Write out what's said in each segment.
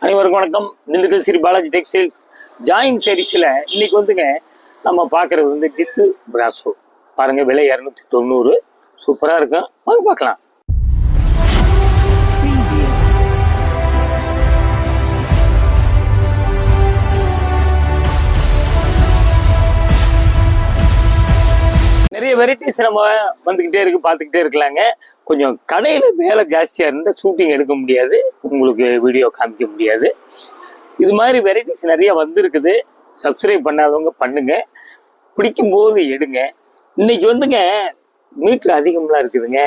அனைவருக்கும் வணக்கம். Dindigul Sri Balaji textiles join சாரீஸ்ல இன்னைக்கு வந்துங்க நம்ம பார்க்கறது வந்து டிஸ்ஸு பிராசோ. பாருங்க, விலை 290, சூப்பரா இருக்கும். வாங்க பார்க்கலாம். நிறைய வெரைட்டிஸ் நம்ம வந்துக்கிட்டே இருக்கு, பார்த்துக்கிட்டே இருக்கலாங்க. கொஞ்சம் கடையில் வேலை ஜாஸ்தியாக இருந்தால் ஷூட்டிங் எடுக்க முடியாது, உங்களுக்கு வீடியோ காமிக்க முடியாது. இது மாதிரி வெரைட்டிஸ் நிறைய வந்திருக்குது. சப்ஸ்கிரைப் பண்ணாதவங்க பண்ணுங்க, பிடிக்கும்போது எடுங்க. இன்னைக்கு வந்துங்க மீட்ரு அதிகம்லாம் இருக்குதுங்க.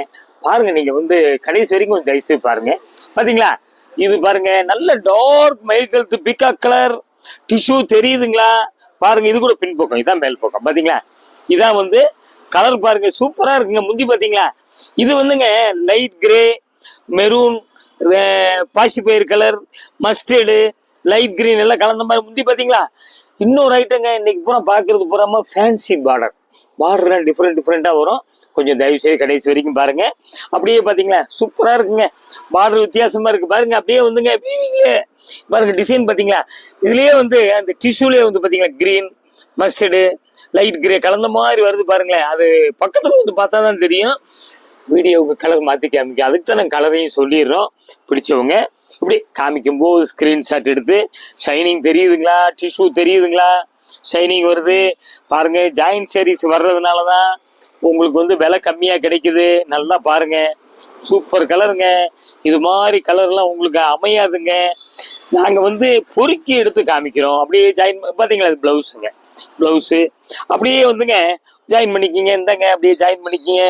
பாருங்க, நீங்கள் வந்து கடைசி வரைக்கும் கொஞ்சம் தயவுசெய்து பாருங்க. பார்த்தீங்களா, இது பாருங்க, நல்ல டார்க் மயில் கழுத்து பிகாக் கலர் டிஷ்யூ தெரியுதுங்களா? பாருங்க, இது கூட பின்பக்கம், இதான் மேல் பக்கம். பார்த்தீங்களா, இதான் வந்து கலர் பாருங்க, சூப்பரா இருக்குங்க. முந்தி பாத்தீங்களா, இது வந்துங்க லைட் கிரே, மெரூன், பாசிப்பயிர் கலர், மஸ்டர்டு, லைட் கிரீன் எல்லாம் கலந்த மாதிரி முந்தி பாத்தீங்களா. இன்னொரு ஐட்டங்க, இன்னைக்கு பூரா பாக்குறது பூராம ஃபேன்சி பார்டர். பார்டர்லாம் டிஃப்ரெண்டா வரும். கொஞ்சம் தயவு செய்து கடைசி வரைக்கும் பாருங்க. அப்படியே பாத்தீங்களா, சூப்பரா இருக்குங்க. பார்டர் வித்தியாசமா இருக்கு பாருங்க. அப்படியே வந்துங்க வீவிங்லே பாருங்க, டிசைன் பாத்தீங்களா. இதுலயே வந்து அந்த டிஷ்யூலயே வந்து பாத்தீங்களா கிரீன், மஸ்டர்டு, லைட் கிரே கலந்த மாதிரி வருது பாருங்களேன். அது பக்கத்துல வந்து பார்த்தா தான் தெரியும். வீடியோவுக்கு கலர் மாற்றி காமிக்க, அதுக்கு தான் நாங்கள் கலரையும் சொல்லிடுறோம். பிடிச்சவங்க இப்படி காமிக்கும் போது ஸ்க்ரீன்ஷாட் எடுத்து, ஷைனிங் தெரியுதுங்களா, டிஷ்யூ தெரியுதுங்களா, ஷைனிங் வருது பாருங்க. ஜாயின்ட் சாரீஸ் வர்றதுனால தான் உங்களுக்கு வந்து விலை கம்மியாக கிடைக்குது. நல்லா பாருங்க, சூப்பர் கலருங்க. இது மாதிரி கலர்லாம் உங்களுக்கு அமையாதுங்க. நாங்கள் வந்து பொறுக்கி எடுத்து காமிக்கிறோம். அப்படியே ஜாயின் பார்த்தீங்களா, அது ப்ளவுஸுங்க, ப்ளவுஸு அப்படியே வந்துங்க ஜாயின் பண்ணிக்கிங்க. இந்தாங்க அப்படியே ஜாயின் பண்ணிக்கிங்க.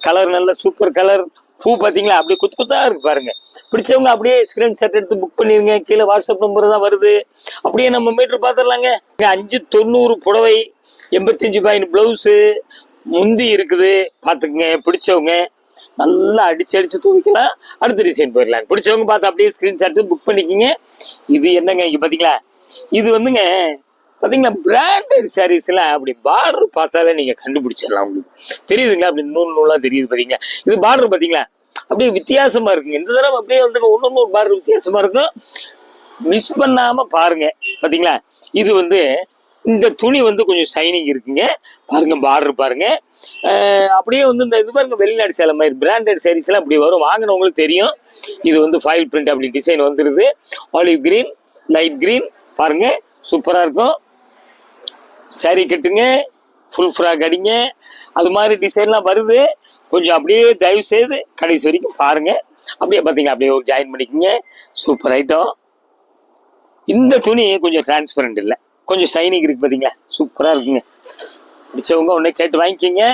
கலர் நல்ல சூப்பர் கலர். பூ பார்த்தீங்களா, அப்படியே குத்து குத்தா இருக்கு பாருங்க. பிடிச்சவங்க அப்படியே ஸ்கிரீன்ஷாட் எடுத்து புக் பண்ணிருங்க. கீழே வாட்ஸ்அப் நம்பர் தான் வருது. அப்படியே நம்ம மீட்டர் பார்த்துடலாங்க. 590 புடவை, 85 பாயிண்ட் ப்ளவுஸு, முந்தி இருக்குது. பார்த்துக்குங்க. பிடிச்சவங்க நல்லா அடிச்சு துவைக்கலாம். அடுத்த டிசைன் போயிடலாம். பிடிச்சவங்க பார்த்து அப்படியே ஸ்கிரீன்ஷாட் புக் பண்ணிக்கிங்க. இது என்னங்க, இங்கே பார்த்தீங்களா, இது வந்துங்க பார்த்தீங்களா பிராண்டட் சாரீஸ்லாம் அப்படி பார்டர் பார்த்தாலே நீங்கள் கண்டுபிடிச்சிடலாம். உங்களுக்கு தெரியுதுங்களா, அப்படி நூலாக தெரியுது. பார்த்தீங்களா, இது பார்டர் பார்த்தீங்களா அப்படியே வித்தியாசமாக இருக்குங்க. இந்த தடவை அப்படியே வந்துங்க ஒன்று பார்டர் வித்தியாசமாக இருக்கும். மிஸ் பண்ணாமல் பாருங்க. பார்த்தீங்களா, இது வந்து இந்த துணி வந்து கொஞ்சம் ஷைனிங் இருக்குங்க. பாருங்க, பார்டர் பாருங்க. அப்படியே வந்து இந்த இது பாருங்க, வெளிநாடு சேலை மாதிரி பிராண்டட் சாரீஸ்லாம் அப்படி வரும். வாங்கினவங்களுக்கு தெரியும். இது வந்து ஃபாயில் பிரிண்ட் அப்படி டிசைன் வந்துடுது. ஆலிவ் கிரீன், லைட் கிரீன் பாருங்க, சூப்பராக இருக்கும். சாரி கட்டுங்க, ஃபுல் ஃப்ராக் அடிங்க, அது மாதிரி டிசைன்லாம் வருது. கொஞ்சம் அப்படியே தயவு செய்து கடைசி வரைக்கும் பாருங்க. அப்படியே பார்த்தீங்கன்னா அப்படியே ஒரு ஜாயின் பண்ணிக்கோங்க. Super item. இந்த துணி கொஞ்சம் டிரான்ஸ்பரண்ட் இல்லை, கொஞ்சம் ஷைனிங் இருக்கு. பார்த்தீங்களா, சூப்பராக இருக்குங்க. பிடிச்சவங்க ஒன்றே கேட்டு வாங்கிக்கிங்க.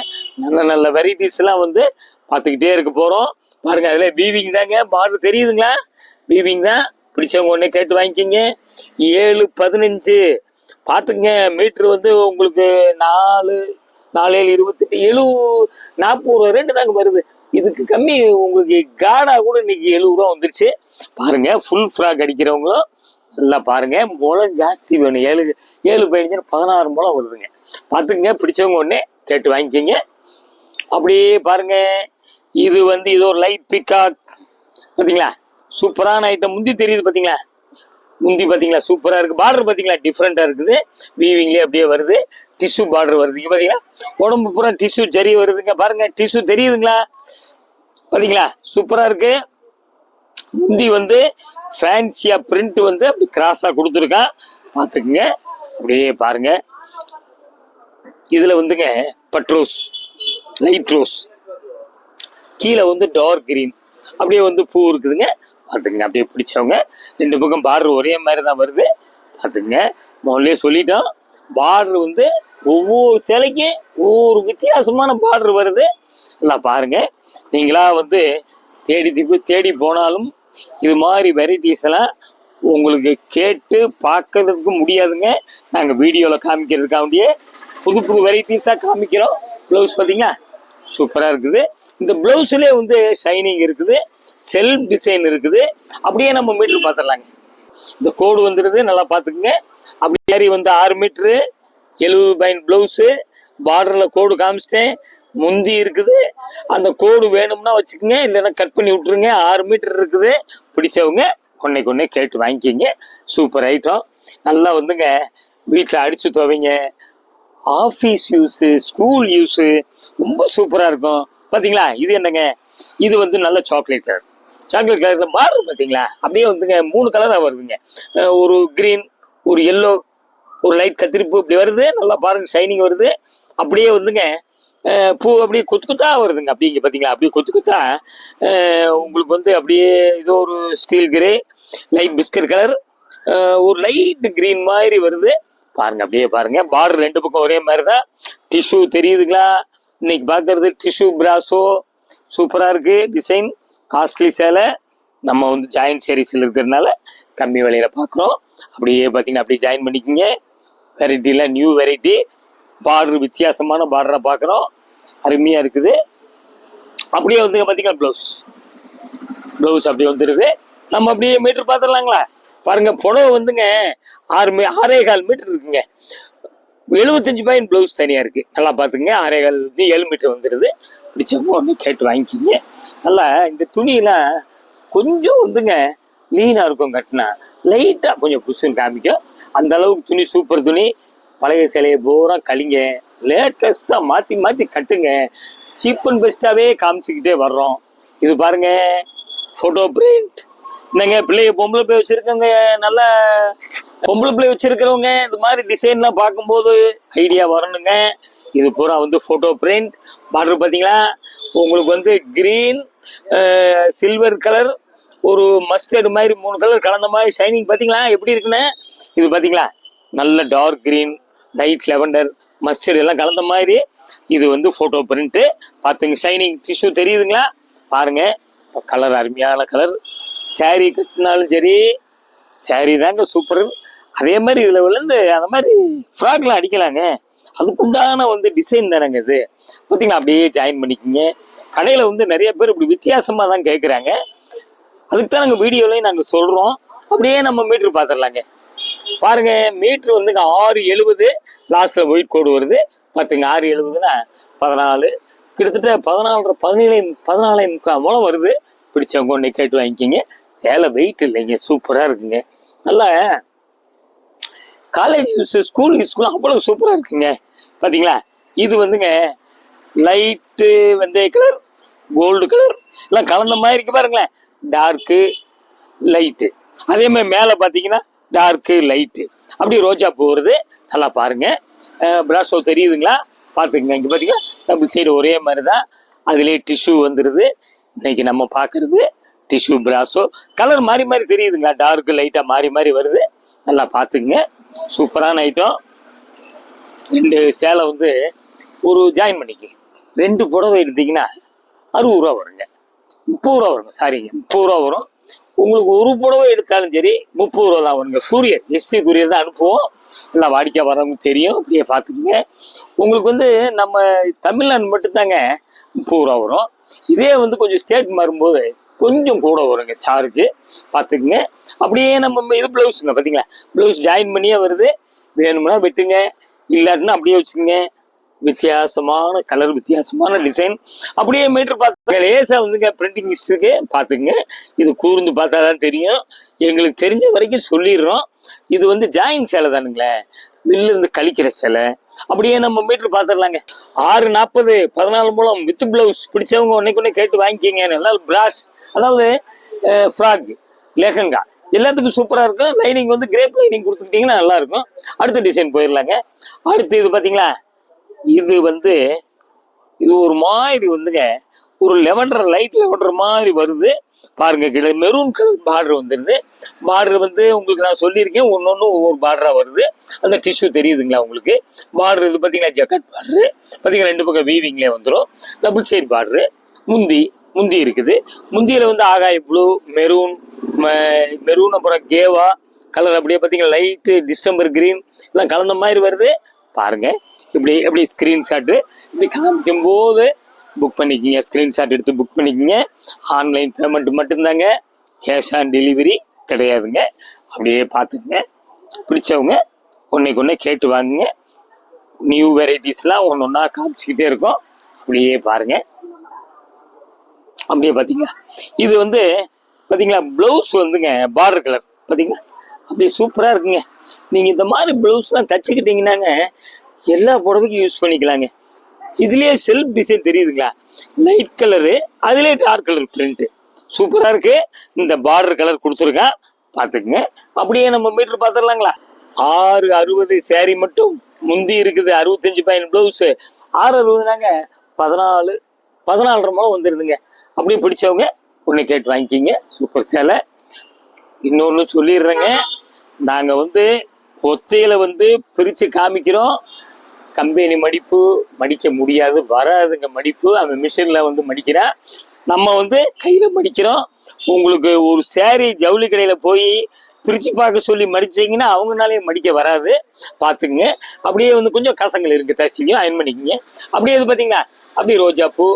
நல்ல நல்ல வெரைட்டிஸ்லாம் வந்து பார்த்துக்கிட்டே இருக்க போகிறோம். பாருங்க, அதில் வீவிங் தாங்க. பார்டர் தெரியுதுங்களா, வீவிங் தான். பிடிச்சவங்க ஒன்றே கேட்டு வாங்கிக்கிங்க. 715 பார்த்துங்க. மீட்ரு வந்து உங்களுக்கு 4 7 28 40 ரேட்டு தாங்க வருது. இதுக்கு கம்மி உங்களுக்கு காடா கூட இன்னைக்கு 70 ரூபா வந்துருச்சு. பாருங்க, ஃபுல் ஃப்ராக் அடிக்கிறவங்களும் நல்லா பாருங்க. முளம் ஜாஸ்தி வேணும். 7 15 16 முளம் வருதுங்க. பார்த்துங்க. பிடிச்சவங்க ஒன்று கேட்டு வாங்கிக்கிங்க. அப்படியே பாருங்க, இது வந்து இது ஒரு லைட் பிகாக். பார்த்தீங்களா, சூப்பரான ஐட்டம். முந்தி தெரியுது பார்த்தீங்களா, முந்தி பார்த்தீங்களா சூப்பராக இருக்குது. பார்டர் பார்த்தீங்களா டிஃப்ரெண்ட்டாக இருக்குது. வீவிங்லேயே அப்படியே வருது. டிஷ்யூ பார்டர் வருது. இங்கே பார்த்தீங்களா, உடம்பு பூரா டிஷ்யூ ஜரி வருதுங்க. பாருங்கள், டிஷ்யூ தெரியுதுங்களா, பார்த்தீங்களா, சூப்பராக இருக்குது. முந்தி வந்து ஃபேன்சியாக பிரிண்ட் வந்து அப்படி கிராஸாக கொடுத்துருக்கான். பார்த்துக்குங்க. அப்படியே பாருங்கள். இதில் வந்துங்க பட்ரோஸ், லைட் ரோஸ், கீழே வந்து டார்க் கிரீன், அப்படியே வந்து பூ இருக்குதுங்க. பார்த்துக்குங்க. அப்படியே பிடிச்சவங்க 2 பக்கம் பார்டர் ஒரே மாதிரி தான் வருது. பார்த்துக்குங்க. முதல்ல சொல்லிட்டோம், பார்டர் வந்து ஒவ்வொரு சிலைக்கும் ஒவ்வொரு வித்தியாசமான பார்டர் வருது. எல்லாம் பாருங்க. நீங்களா வந்து தேடி போனாலும் இது மாதிரி வெரைட்டிஸ் எல்லாம் உங்களுக்கு கேட்டு பார்க்கறதுக்கு முடியாதுங்க. நாங்கள் வீடியோவில் காமிக்கிறதுக்காண்டியே புது வெரைட்டிஸாக காமிக்கிறோம். ப்ளவுஸ் பார்த்தீங்களா, சூப்பராக இருக்குது. இந்த ப்ளவுஸ்லேயே வந்து ஷைனிங் இருக்குது, செல்ஃப் டிசைன் இருக்குது. அப்படியே நம்ம மீட்ரு பார்த்துடலாங்க. இந்த கோடு வந்துடுது, நல்லா பார்த்துக்குங்க. அப்படி வந்து 6 மீட்ரு 70 பாயிண்ட் ப்ளவுஸு. பார்டரில் கோடு காமிச்சிட்டேன். முந்தி இருக்குது. அந்த கோடு வேணும்னா வச்சுக்கோங்க, இல்லைன்னா கட் பண்ணி விட்டுருங்க. 6 மீட்டர் இருக்குது. பிடிச்சவங்க ஒன்னைக்கு ஒன்றே கேட்டு வாங்கிக்கிங்க. Super item. நல்லா வந்துங்க வீட்டில் அடித்து துவைங்க, ஆஃபீஸ் யூஸு, ஸ்கூல் யூஸு ரொம்ப சூப்பராக இருக்கும். பார்த்தீங்களா இது என்னங்க, இது வந்து நல்ல சாக்லேட் கலர். சாக்லேட் கலரில் பார்டர் பார்த்தீங்களா அப்படியே வந்துங்க 3 கலராக வருதுங்க. ஒரு க்ரீன், ஒரு எல்லோ, ஒரு லைட் கத்திரிப்பூ இப்படி வருது. நல்லா பாருங்க ஷைனிங் வருது. அப்படியே வந்துங்க பூ அப்படியே கொத்து கொத்தா வருதுங்க. அப்படிங்க பார்த்தீங்களா அப்படியே கொத்து கொத்தா உங்களுக்கு வந்து அப்படியே ஏதோ ஒரு steel grey, light biscuit colour, ஒரு லைட் கிரீன் மாதிரி வருது. பாருங்க அப்படியே பாருங்க. பார்டர் 2 பக்கம் ஒரே மாதிரி தான். டிஷ்யூ தெரியுதுங்களா? இன்னைக்கு பார்க்கறது டிஷ்யூ பிராசோ சூப்பராக இருக்கு. டிசைன் காஸ்ட்லி சேலை. நம்ம வந்து ஜாயின் சீரீஸில் இருக்கிறதுனால கம்மி விலையில பார்க்குறோம். அப்படியே பார்த்தீங்கன்னா அப்படியே ஜாயின் பண்ணிக்கிங்க. வெரைட்டியில் நியூ வெரைட்டி. பார்டர் வித்தியாசமான பார்டராக பார்க்குறோம். அருமையாக இருக்குது. அப்படியே வந்துங்க பார்த்தீங்கன்னா ப்ளவுஸ் அப்படியே வந்துடுது. நம்ம அப்படியே மீட்டர் பார்த்துடலாங்களா? பாருங்க புடவை வந்துங்க 6.25 மீட்டர் இருக்குங்க. 75 பாயிண்ட் ப்ளவுஸ் தனியாக இருக்குது. நல்லா பார்த்துங்க. 6.25 7 மீட்டர் வந்துடுது. பிடிச்சவங்க ஒன்று கேட்டு வாங்கிக்கிங்க. நல்லா இந்த துணியெல்லாம் கொஞ்சம் வந்துங்க லீனாக இருக்கும். கட்டினா லைட்டாக கொஞ்சம் புஷுன்னு காமிக்கும். அந்த அளவுக்கு துணி சூப்பர் துணி. பழைய சிலையை பூரா கழிங்க, லேட்டஸ்ட்டாக மாற்றி கட்டுங்க. சீப் அண்ட் பெஸ்ட்டாகவே காமிச்சிக்கிட்டே வர்றோம். இது பாருங்க ஃபோட்டோ பிரிண்ட். என்னங்க பிள்ளைய பொம்பளை பிள்ளை வச்சுருக்கங்க, நல்லா பொம்பளை பிள்ளை வச்சுருக்கிறவங்க இந்த மாதிரி டிசைன்லாம் பார்க்கும்போது ஐடியா வரணுங்க. இது பூரா வந்து ஃபோட்டோ பிரிண்ட். பார்டர் பார்த்தீங்களா உங்களுக்கு வந்து க்ரீன், சில்வர் கலர், ஒரு மஸ்டர்டு மாதிரி 3 கலர் கலந்த மாதிரி ஷைனிங் பார்த்தீங்களா எப்படி இருக்குன்னு? இது பார்த்தீங்களா நல்ல dark green, light lavender, mustard எல்லாம் கலந்த மாதிரி. இது வந்து ஃபோட்டோ பிரிண்ட்டு. பார்த்துங்க ஷைனிங் டிஷ்யூ தெரியுதுங்களா? பாருங்க கலர் அருமையான கலர். சாரீ கட்டினாலும் சரி, சாரீ தாங்க சூப்பர். அதே மாதிரி இதில் விழுந்து அந்த மாதிரி ஃப்ராக்லாம் அடிக்கலாங்க. அதுக்குண்டான வந்து டிசைன் தானேங்க இது. பார்த்தீங்களா அப்படியே ஜாயின் பண்ணிக்கிங்க. கடையில் வந்து நிறைய பேர் இப்படி வித்தியாசமாக தான் கேட்குறாங்க. அதுக்கு தான் நாங்கள் வீடியோலையும் நாங்கள் சொல்கிறோம். அப்படியே நம்ம மீட்ரு பார்த்துடலாங்க. பாருங்க மீட்ரு வந்துங்க 6.70. லாஸ்ட்டில் ஒயிட் கோடு வருது. பார்த்துங்க 6.70னா 14, கிட்டத்தட்ட 14.5 மூலம் வருது. பிடிச்சவங்க ஒன்று கேட்டு வாங்கிக்கிங்க. சேலை வெயிட் இல்லைங்க, சூப்பராக இருக்குங்க. நல்லா காலேஜ் யூஸ், ஸ்கூல் யூஸ்க்குலாம் அவ்வளோ சூப்பராக இருக்குங்க. பார்த்தீங்களா இது வந்துங்க லைட்டு வெந்தய கலர், கோல்டு கலர் எல்லாம் கலந்த மாதிரி இருக்கு. பாருங்களேன் டார்க்கு லைட்டு, அதே மாதிரி மேலே பார்த்தீங்கன்னா டார்க்கு லைட்டு, அப்படியே ரோஜா பூ வருது. நல்லா பாருங்க. பிராசோ தெரியுதுங்களா? பார்த்துக்குங்க. இங்கே பார்த்தீங்கன்னா டபுள் சைடு ஒரே மாதிரி தான். அதுலேயே டிஷ்யூ வந்துடுது. இன்னைக்கு நம்ம பார்க்கறது டிஷ்யூ பிராசோ. கலர் மாறி மாறி தெரியுதுங்களா? டார்க்கு லைட்டாக மாறி மாறி வருது. நல்லா பார்த்துக்குங்க. சூப்பரான ஐட்டம். 2 சேலை வந்து ஒரு ஜாயின் பண்ணிக்க. 2 புடவை எடுத்தீங்கன்னா 60 ரூபா வருங்க. 30 ரூபா வருங்க. சாரிங்க 30 ரூபா வரும். உங்களுக்கு ஒரு புடவை எடுத்தாலும் சரி 30 ரூபா தான் வருங்க. கூரியர், எஸ்டி கூரியர் தான் அனுப்புவோம். எல்லாம் வாடிக்கை வரவங்க தெரியும். அப்படியே பார்த்துக்குங்க. உங்களுக்கு வந்து நம்ம தமிழ்நாடு மட்டும்தாங்க 30 ரூபா வரும். இதே வந்து கொஞ்சம் ஸ்டேட் மாறும்போது கொஞ்சம் கூட வருங்க சார்ஜு. பார்த்துக்குங்க. அப்படியே நம்ம இது ப்ளவுஸுங்க பார்த்தீங்களா? ப்ளவுஸ் ஜாயின் பண்ணியே வருது. வேணும்னா வெட்டுங்க, இல்லாட்டினா அப்படியே வச்சுக்கோங்க. வித்தியாசமான கலர், வித்தியாசமான டிசைன். அப்படியே மீட்டர் பார்த்து லேசாக வந்துங்க பிரிண்டிங் மிஸ்டேக்கு பார்த்துக்குங்க. இது கூர்ந்து பார்த்தா தான் தெரியும். எங்களுக்கு தெரிஞ்ச வரைக்கும் சொல்லிடுறோம். இது வந்து ஜாயின் சேலை தானுங்களே, வெளில இருந்து கழிக்கிற சேலை. அப்படியே நம்ம மீட்டர் பார்த்துடலாங்க. 6.40 14 மூலம் வித் பிளவுஸ். பிடிச்சவங்க ஒன்னைக்கு கேட்டு வாங்கிக்கிங்க. நல்லா பிராஷ், அதாவது ஃப்ராக், லெஹங்கா எல்லாத்துக்கும் சூப்பராக இருக்கும். லைனிங் வந்து கிரேப் லைனிங் கொடுத்துக்கிட்டிங்கன்னா நல்லா இருக்கும். அடுத்த டிசைன் போயிடலாங்க. அடுத்து இது பார்த்தீங்களா? இது வந்து இது ஒரு மாதிரி வந்துங்க ஒரு லெவண்டர், லைட் லெவண்டர் மாதிரி வருது. பாருங்க கீழே மெரூன் கலர் பார்டர் வந்துடுது. பார்டர் வந்து உங்களுக்கு நான் சொல்லியிருக்கேன், ஒன்று ஒவ்வொரு பார்டராக வருது. அந்த டிஷ்யூ தெரியுதுங்களா உங்களுக்கு? பார்டர் இது பார்த்தீங்கன்னா ஜக்கட் பார்டரு. பார்த்தீங்கன்னா 2 பக்கம் வீவிங்லேயே வந்துடும். Double side border. முந்தி இருக்குது. முந்தியில் வந்து ஆகாய ப்ளூ, மெரூன் அப்புறம் கேவா கலர் அப்படியே பார்த்தீங்கன்னா லைட்டு டிஸ்டம்பர் கிரீன் எல்லாம் கலந்த மாதிரி வருது. பாருங்க இப்படி ஸ்க்ரீன்ஷாட்டு இப்படி காமிக்கும் போது புக் பண்ணிக்கிங்க. ஸ்க்ரீன்ஷாட் எடுத்து புக் பண்ணிக்கிங்க. ஆன்லைன் பேமெண்ட் மட்டும்தாங்க, கேஷ் ஆன் டெலிவரி கிடையாதுங்க. அப்படியே பார்த்துக்குங்க. பிடிச்சவங்க ஒன்றைக்கு ஒன்றே கேட்டு வாங்குங்க. நியூ வெரைட்டிஸ்லாம் ஒன்று ஒன்றா காமிச்சிக்கிட்டே இருக்கும். அப்படியே பாருங்க. அப்படியே பார்த்தீங்களா? இது வந்து பார்த்தீங்களா ப்ளவுஸ் வந்துங்க பார்டர் கலர் பார்த்தீங்களா அப்படியே சூப்பராக இருக்குங்க. நீங்கள் இந்த மாதிரி ப்ளவுஸ்லாம் தச்சுக்கிட்டீங்கன்னாங்க எல்லா புடவைக்கும் யூஸ் பண்ணிக்கலாங்க. இதுலேயே செல்ஃப் டிசைன் தெரியுதுங்களா, லைட் கலரு அதுலேயே டார்க் கலர் பிரிண்ட்டு சூப்பராக இருக்கு. இந்த பார்டர் கலர் கொடுத்துருக்கேன் பார்த்துக்குங்க. அப்படியே நம்ம மீட்டர் பார்த்துடலாங்களா. 660 சேரீ மட்டும் முந்தி இருக்குது. 65 பாயிண்ட் ப்ளவுஸு 660நாங்க 14 மூலம் வந்துடுதுங்க. அப்படியே பிடிச்சவங்க ஒன்று கேட்டு வாங்கிக்கிங்க. சூப்பர் சேலை. இன்னொன்று சொல்லிடுறேங்க, நாங்கள் வந்து ஒத்தையில வந்து பிரித்து காமிக்கிறோம். கம்பெனி மடிப்பு மடிக்க முடியாது, வராதுங்க மடிப்பு. அவன் மிஷினில் வந்து மடிக்கிறான், நம்ம வந்து கையில் மடிக்கிறோம். உங்களுக்கு ஒரு சேரீ ஜவுளி கடையில் போய் பிரித்து பார்க்க சொல்லி மடிச்சிங்கன்னா அவங்களாலே மடிக்க வராது பார்த்துக்குங்க. அப்படியே வந்து கொஞ்சம் கசங்கள் இருக்குது, தசிக்கும் அயன் பண்ணிக்கிங்க. அப்படியே இது பார்த்தீங்களா அப்படியே ரோஜாப்பூ,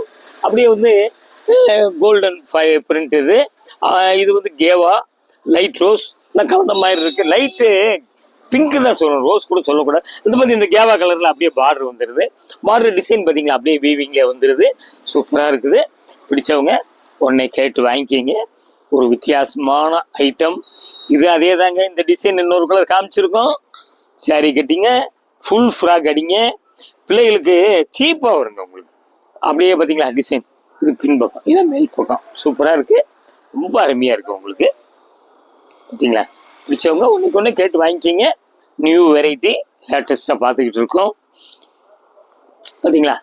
அப்படியே வந்து கோல்டன் பிரிண்ட். இது வந்து கேவா லைட் ரோஸ் எல்லாம் கலந்த மாதிரி இருக்குது. லைட்டு பிங்க் தான் சொல்லணும், ரோஸ் கூட சொல்லக்கூடாது. இந்த மாதிரி இந்த கேவா கலரில் அப்படியே பார்டர் வந்துடுது. பார்டர் டிசைன் பார்த்தீங்களா அப்படியே வீவிங்கில் வந்துடுது. சூப்பராக இருக்குது. பிடிச்சவங்க உடனே கேட்டு வாங்கிக்கிங்க. ஒரு வித்தியாசமான ஐட்டம் இது. அதே தாங்க இந்த டிசைன் இன்னொரு கலர் காமிச்சிருக்கோம். சாரி கட்டிங்க, ஃபுல் ஃப்ராக் அடிங்க, பிள்ளைகளுக்கு சீப்பாக வருங்க உங்களுக்கு. அப்படியே பார்த்தீங்களா டிசைன். இது பின்பக்கம், இதான் மேல் பக்கம். சூப்பராக இருக்குது, ரொம்ப அருமையாக இருக்குது உங்களுக்கு. பார்த்தீங்களா பிடிச்சவங்க ஒன்றுக்கு ஒன்று கேட்டு வாங்கிக்கிங்க. நியூ வெரைட்டி லேட்டஸ்ட்டாக பார்த்துக்கிட்டு இருக்கோம். பார்த்தீங்களா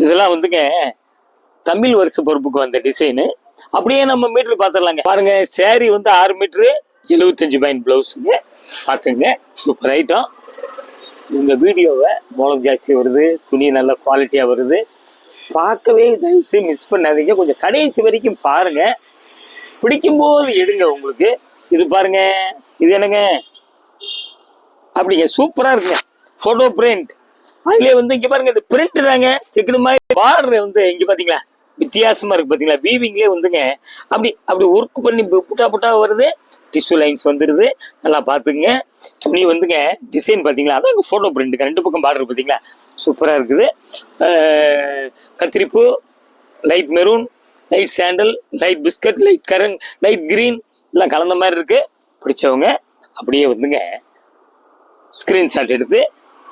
இதெல்லாம் வந்துங்க தமிழ் வருஷ பொறுப்புக்கு வந்த டிசைனு. அப்படியே நம்ம மீட்ரு பார்த்துடலாங்க. பாருங்க சேரீ வந்து 6 மீட்ரு 75 பாயிண்ட் ப்ளவுஸுங்க. பார்த்துங்க சூப்பர் ஐட்டம். இந்த வீடியோவை மூலம் ஜாஸ்தி வருது, துணி நல்ல குவாலிட்டியாக வருது. பார்க்கவே தயவுசெய்து மிஸ் பண்ணாதீங்க. கொஞ்சம் கடைசி வரைக்கும் பாருங்க, பிடிக்கும்போது எடுங்க உங்களுக்கு. இது பாருங்க, இது என்னங்க அப்படிங்க சூப்பராக இருக்குங்க. ஃபோட்டோ பிரிண்ட் அதுலேயே வந்து இங்கே பாருங்க, இது பிரிண்ட் தாங்க செக்குடு மாதிரி. பார்டர் வந்து இங்கே பார்த்தீங்களா வித்தியாசமாக இருக்குது பார்த்தீங்களா. வீவிங்லேயே வந்துங்க அப்படி அப்படி ஒர்க் பண்ணி புட்டா புட்டா வருது. டிஷ்யூ லைன்ஸ் வந்துடுது. நல்லா பார்த்துக்குங்க. துணி வந்துங்க டிசைன் பார்த்தீங்களா, அதான் இங்கே ஃபோட்டோ பிரிண்ட்டுங்க. 2 பக்கம் பார்டர் பார்த்தீங்களா சூப்பராக இருக்குது. கத்திரிப்பூ, light maroon, light sandal, light biscuit, light கரன், லைட் கிரீன் எல்லாம் கலந்த மாதிரி இருக்குது. பிடிச்சவங்க அப்படியே வந்துங்க ஸ்க்ரீன்ஷாட் எடுத்து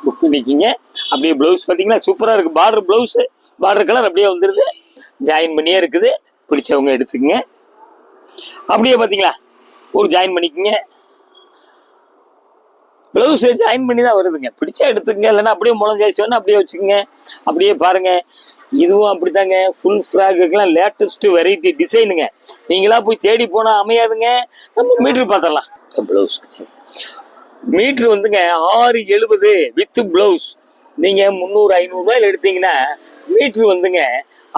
புக் பண்ணிக்கிங்க. அப்படியே ப்ளவுஸ் பார்த்தீங்களா சூப்பராக இருக்குது. பார்டர் ப்ளவுஸு, பார்டர் கலர் அப்படியே வந்துடுது. ஜாயின் பண்ணியே இருக்குது. பிடிச்சவங்க எடுத்துக்கங்க. அப்படியே பார்த்தீங்களா ஒரு ஜாயின் பண்ணிக்கோங்க. ப்ளவுஸு ஜாயின் பண்ணி தான் வருதுங்க. பிடிச்சா எடுத்துக்கங்க, இல்லைன்னா அப்படியே முளம் ஜாய்ச்சி வேணா அப்படியே வச்சுக்கோங்க. அப்படியே பாருங்கள், இதுவும் அப்படித்தாங்க. ஃபுல் ஃப்ராக்குக்கெல்லாம் லேட்டஸ்ட் வெரைட்டி டிசைனுங்க. நீங்களா போய் தேடி போனால் அமையாதுங்க. நம்ம மீட்ரு பார்த்துடலாம். ப்ளவுஸ் மீட்ரு வந்துங்க 670 வித் ப்ளவுஸ். நீங்கள் 300-500 ரூபாயில் எடுத்தீங்கன்னா மீட்ரு வந்துங்க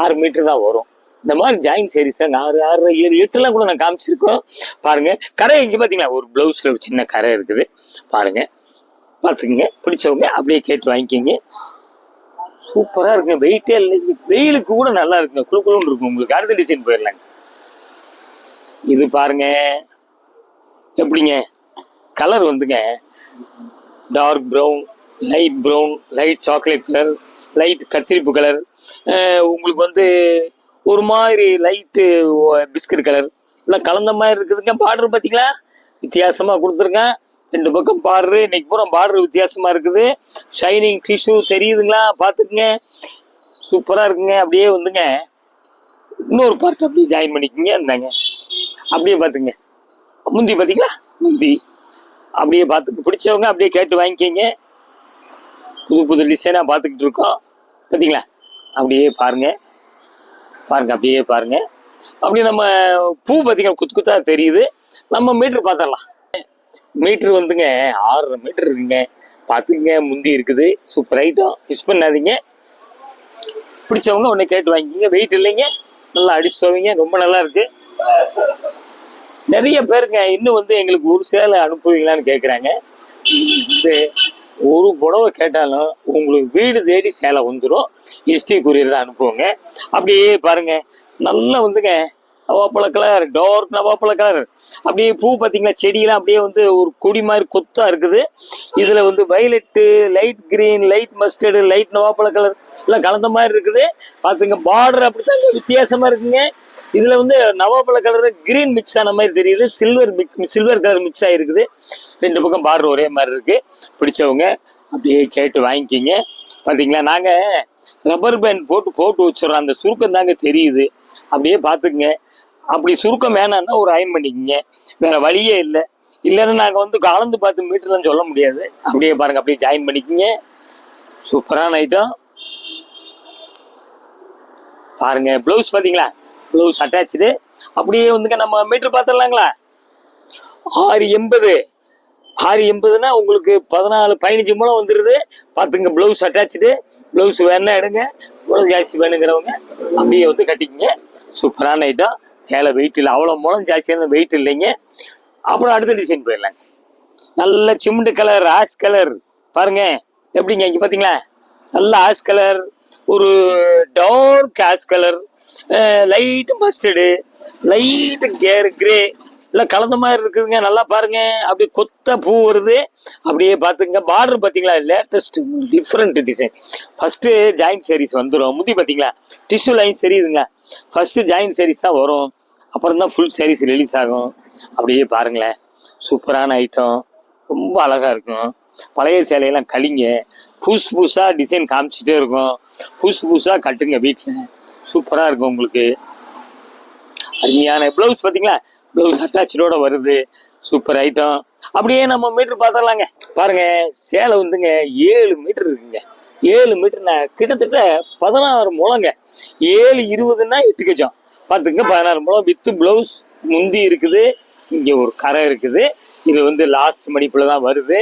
6 மீட்ரு தான் வரும். இந்த மாதிரி ஜாயின் சாரீஸாங்க 6, 6, 7, 8 கூட நான் காமிச்சிருக்கோம். பாருங்க கரை இங்கே பார்த்தீங்களா ஒரு ப்ளவுஸில் ஒரு சின்ன கரை இருக்குது பாருங்க. பார்த்துக்குங்க. பிடிச்சவங்க அப்படியே கேட்டு வாங்கிக்கிங்க. சூப்பராக இருக்குங்க. வெயிட்டே இல்லைங்க, வெயிலுக்கு கூட நல்லா இருக்குங்க. குழுக்குழுன்னு இருக்கும் உங்களுக்கு. அடுத்த டிசைன் போயிடலாங்க. இது பாருங்க எப்படிங்க கலர் வந்துங்க dark brown, light brown, light chocolate colour, light கத்திரிப்பு கலர், உங்களுக்கு வந்து ஒரு மாதிரி லைட்டு பிஸ்கட் கலர் எல்லாம் கலந்த மாதிரி இருக்குதுங்க. பார்டர் பார்த்தீங்களா வித்தியாசமாக கொடுத்துருக்கேன். 2 பக்கம் பார்டரு. இன்னைக்கு பூரா பார்டர் வித்தியாசமாக இருக்குது. ஷைனிங் டிஷ்யூ தெரியுதுங்களா, பார்த்துக்குங்க. சூப்பராக இருக்குங்க. அப்படியே வந்துங்க இன்னொரு பார்ட் அப்படியே ஜாயின் பண்ணிக்கோங்க. இருந்தாங்க அப்படியே பார்த்துங்க. முந்தி பார்த்தீங்களா, முந்தி அப்படியே பார்த்துக்கு. பிடிச்சவங்க அப்படியே கேட்டு வாங்கிக்கிங்க. புது புது டிசைனாக பார்த்துக்கிட்டு இருக்கோம். பார்த்தீங்களா அப்படியே பாருங்க பாருங்க, அப்படியே பாருங்க. அப்படியே நம்ம பூ பார்த்தீங்கன்னா குத்து குத்தா தெரியுது. நம்ம மீட்ரு பார்த்துடலாம். மீட்ரு வந்துங்க 6 மீட்டர் இருக்குங்க. பார்த்துக்குங்க. முந்தி இருக்குது. சூப்பர் ஐட்டம், மிஸ் பண்ணாதீங்க. பிடிச்சவங்க உடனே கேட்டு வாங்கிக்கிங்க. வெயிட் இல்லைங்க, நல்லா அடிச்சு தருவீங்க. ரொம்ப நல்லா இருக்கு. நிறைய பேருங்க இன்னும் வந்து எங்களுக்கு ஒரு சேலை அனுப்புவீங்களான்னு கேட்குறாங்க. ஒரு புடவை கேட்டாலும் உங்களுக்கு வீடு தேடி சேலை வந்துடும். எஸ்டி கொரியர் தான் அனுப்புவோங்க. அப்படியே பாருங்க நல்லா வந்துங்க நவாப்பழ கலர், டார்க் நவாப்பழ கலர். அப்படியே பூ பார்த்தீங்களா, செடியெல்லாம் அப்படியே வந்து ஒரு கொடி மாதிரி கொத்தா இருக்குது. இதில் வந்து violet, light green, light mustard, light நவாப்பழ கலர் எல்லாம் கலந்த மாதிரி இருக்குது. பார்த்துங்க. பார்டர் அப்படித்தாங்க வித்தியாசமாக இருக்குங்க. இதுல வந்து நவாப்பழ கலர் கிரீன் மிக்ஸ் ஆன மாதிரி தெரியுது, சில்வர் கலர் மிக்ஸ் ஆகிருக்குது. 2 பக்கம் பார்டர் ஒரே மாதிரி இருக்கு. பிடிச்சவங்க அப்படியே கேட்டு வாங்கிக்கிங்க. பார்த்தீங்களா, நாங்கள் ரப்பர் பேண்ட் போட்டு வச்சுறோம், அந்த சுருக்கம் தாங்க தெரியுது. அப்படியே பார்த்துக்குங்க. அப்படி சுருக்கம் வேணான்னா ஒரு அயன் பண்ணிக்கோங்க, வேற வழியே இல்லை. இல்லைன்னா நாங்கள் வந்து கலந்து பார்த்து மீட்டர்லாம் சொல்ல முடியாது. அப்படியே பாருங்க, அப்படியே ஜாயின் பண்ணிக்கோங்க. சூப்பரான ஐட்டம் பாருங்க. பிளவுஸ் பார்த்தீங்களா, பிளவுஸ் அட்டாச்சு. அப்படியே வந்துங்க நம்ம மீட்டர் பார்த்துடலாங்களா. 680 உங்களுக்கு 14-15 மூலம் வந்துடுது. பார்த்துங்க, பிளவுஸ் அட்டாச்சு. பிளவுஸ் வேணா எடுங்க, மூலம் ஜாஸ்தி வேணுங்கிறவங்க அப்படியே வந்து கட்டிக்கங்க. சூப்பரான ஐட்டம். சேலை வெயிட் இல்லை, அவ்வளோ மூலம் ஜாஸ்தியான வெயிட் இல்லைங்க. அப்புறம் அடுத்த டிசைன் போயிடலாங்க. நல்ல சிமெண்ட் கலர், ஆஷ் கலர் பாருங்க எப்படிங்க. இங்கே பார்த்தீங்களா, நல்ல ஆஷ் கலர், ஒரு dark ash colour, light mustard, light grey எல்லாம் கலந்த மாதிரி இருக்குதுங்க. நல்லா பாருங்க, அப்படியே கொத்த பூ வருது. அப்படியே பார்த்துங்க. பார்டர் பார்த்தீங்களா, latest different design. First joint saris வந்துடும். முந்தி பார்த்தீங்களா டிஷ்யூ லைன்ஸ் தெரியுதுங்க. ஃபர்ஸ்ட் ஜாயிண்ட் சாரீஸ் தான் வரும், அப்புறம் தான் ஃபுல் சாரீஸ் ரிலீஸ் ஆகும். அப்படியே பாருங்களேன், சூப்பரான ஐட்டம், ரொம்ப அழகா இருக்கும். பழைய சேலையெல்லாம் கழிங்க, புதுசாக டிசைன் காமிச்சிட்டே இருக்கும். புதுசாக கட்டுங்க வீட்டில், சூப்பராக இருக்கும் உங்களுக்கு. அருமையான பிளவுஸ் பார்த்தீங்களா, பிளவுஸ் அட்டாச்சோட வருது. Super item. அப்படியே நம்ம மீட்டர் பார்த்துடலாங்க. பாருங்க, சேலை வந்துங்க 7 மீட்டர் இருக்குங்க. 7 மீட்டர்னா கிட்டத்தட்ட 16 முழங்க. 7:20ன்னா 8 கஜம். பார்த்துங்க, 16 முழம் வித்து பிளவுஸ். முந்தி இருக்குது, இங்கே ஒரு கரை இருக்குது. இது வந்து லாஸ்ட் மடிப்புல தான் வருது.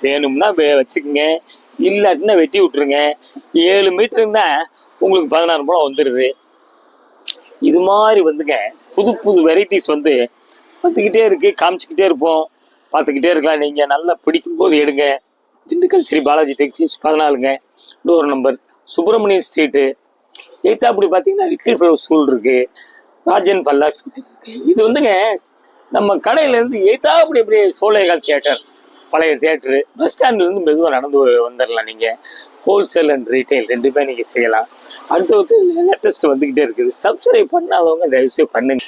வேணும்னா வச்சுக்கோங்க, இல்லாட்டினா வெட்டி விட்டுருங்க. 7 மீட்டருன்னா உங்களுக்கு 16 முழம் வந்துடுது. இது மாதிரி வந்துங்க புது வெரைட்டிஸ் வந்து வந்துக்கிட்டே இருக்கு, காமிச்சிக்கிட்டே இருப்போம், பார்த்துக்கிட்டே இருக்கலாம். நீங்கள் நல்லா பிடிக்கும் போது எடுங்க. திண்டுக்கல் ஸ்ரீ பாலாஜி டெக்ஸ்டைல்ஸ் 14ங்க, டோர் நம்பர், சுப்பிரமணியன் ஸ்ட்ரீட்டு. அப்படி பார்த்தீங்கன்னா லிட்டில் ஃப்ளவர் ஸ்கூல் இருக்கு, ராஜன் பல்லாஸ் இருக்கு. இது வந்துங்க நம்ம கடையிலேருந்து அப்படி அப்படியே சோலைகால் தியேட்டர், பழைய தியேட்டரு, பஸ் ஸ்டாண்ட்லேருந்து மெதுவாக நடந்து வந்துடலாம். நீங்கள் ஹோல்சேல் அண்ட் ரீட்டைல் 2மே நீங்கள் செய்யலாம். அடுத்து லேட்டஸ்ட் வந்துக்கிட்டே இருக்குது. சப்ஸ்கிரைப் பண்ணாதவங்க தயவுசெய்து பண்ணுங்க.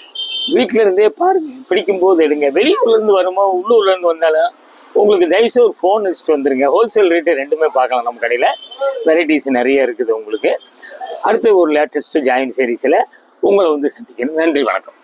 வீட்டில இருந்தே பாருங்க, பிடிக்கும் போது எடுங்க. வெளியூர்லேருந்து வருமோ உள்ளூர்லேருந்து வந்தாலும் உங்களுக்கு தயவுசெய்து ஒரு ஃபோன் வச்சுட்டு வந்துருங்க. ஹோல்சேல் ரேட்டு 2மே பார்க்கலாம். நம்ம கடையில் வெரைட்டிஸ் நிறைய இருக்குது உங்களுக்கு. அடுத்து ஒரு லேட்டஸ்ட் ஜாயின் சீரீஸில் உங்களை வந்து சந்திக்கிறேன். நன்றி, வணக்கம்.